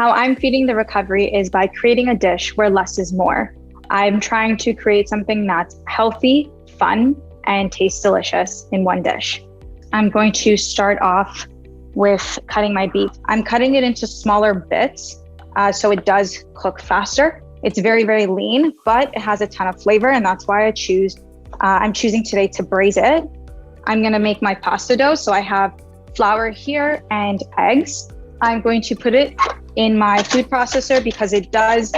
How I'm feeding the recovery is by creating a dish where less is more. I'm trying to create something that's healthy, fun, and tastes delicious in one dish. I'm going to start off with cutting my beef. I'm cutting it into smaller bits so it does cook faster. It's very, very lean, but it has a ton of flavor, and that's why I'm choosing today to braise it. I'm gonna make my pasta dough. So I have flour here and eggs. I'm going to put it in my food processor because it does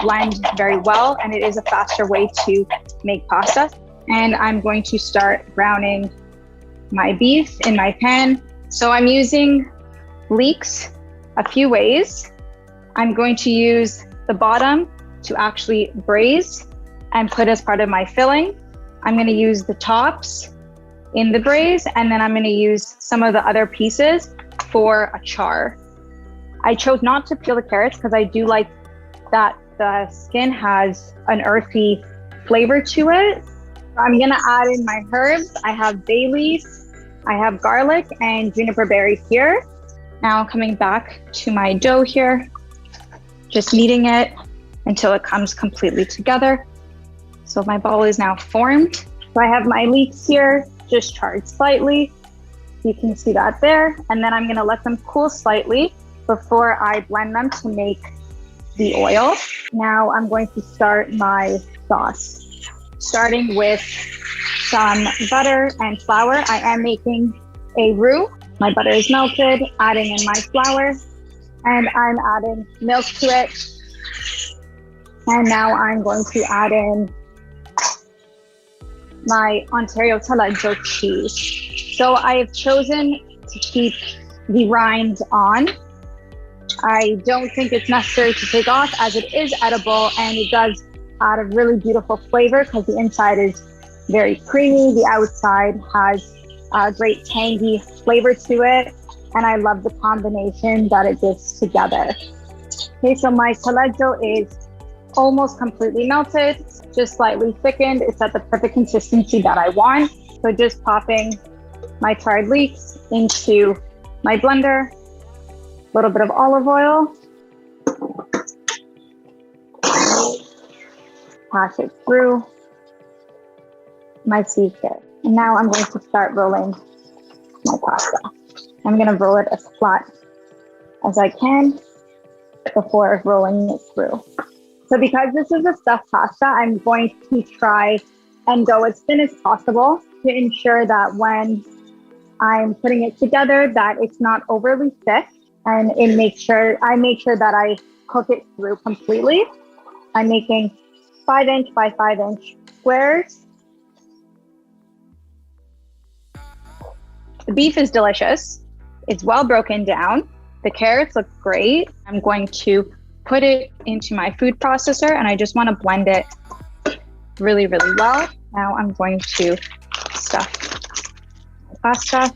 blend very well and it is a faster way to make pasta. And I'm going to start browning my beef in my pan. So I'm using leeks a few ways. I'm going to use the bottom to actually braise and put as part of my filling. I'm going to use the tops in the braise, and then I'm going to use some of the other pieces for a char. I chose not to peel the carrots because I do like that the skin has an earthy flavor to it. I'm going to add in my herbs. I have bay leaf, I have garlic and juniper berry here. Now coming back to my dough here, just kneading it until it comes completely together. So my ball is now formed. So I have my leeks here, just charred slightly. You can see that there. And then I'm gonna let them cool slightly before I blend them to make the oil. Now I'm going to start my sauce, starting with some butter and flour. I am making a roux. My butter is melted, adding in my flour, and I'm adding milk to it. And now I'm going to add in my Ontario Taleggio cheese. So I have chosen to keep the rind on. I don't think it's necessary to take off as it is edible, and it does add a really beautiful flavor because the inside is very creamy. The outside has a great tangy flavor to it. And I love the combination that it gives together. Okay, so my taleggio is almost completely melted, just slightly thickened. It's at the perfect consistency that I want. So just popping my charred leeks into my blender, a little bit of olive oil, pass it through my sieve here. And now I'm going to start rolling my pasta. I'm going to roll it as flat as I can before rolling it through. So because this is a stuffed pasta, I'm going to try and go as thin as possible to ensure that when I'm putting it together that it's not overly thick, and I make sure that I cook it through completely. I'm making 5-inch by 5-inch squares. The beef is delicious. It's well broken down. The carrots look great. I'm going to put it into my food processor and I just want to blend it really, really well. Now I'm going to stuff my pasta.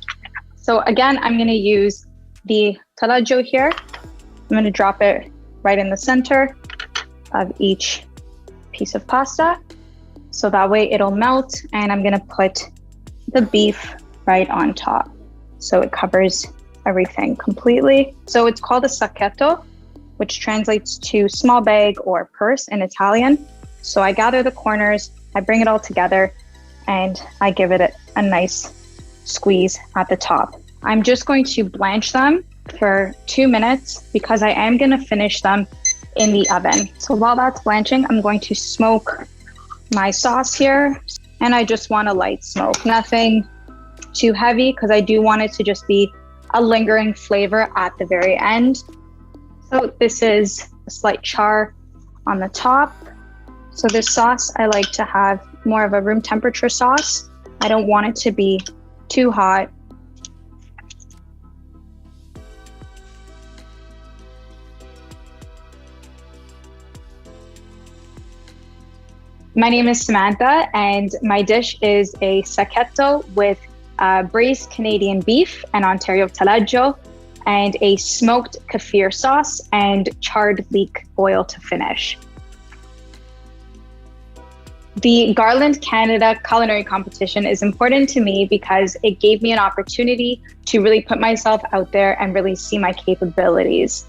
So again, I'm going to use the taleggio here. I'm going to drop it right in the center of each piece of pasta. So that way it'll melt, and I'm going to put the beef right on top. So it covers everything completely. So it's called a sacchetto, which translates to small bag or purse in Italian. So I gather the corners, I bring it all together, and I give it a nice squeeze at the top. I'm just going to blanch them for 2 minutes because I am going to finish them in the oven. So while that's blanching, I'm going to smoke my sauce here, and I just want a light smoke, nothing too heavy, because I do want it to just be a lingering flavor at the very end. So this is a slight char on the top. So this sauce, I like to have more of a room temperature sauce. I don't want it to be too hot. My name is Samantha, and my dish is a sacchetto with braised Canadian beef and Ontario taleggio, and a smoked kaffir sauce and charred leek oil to finish. The Garland Canada Culinary Competition is important to me because it gave me an opportunity to really put myself out there and really see my capabilities.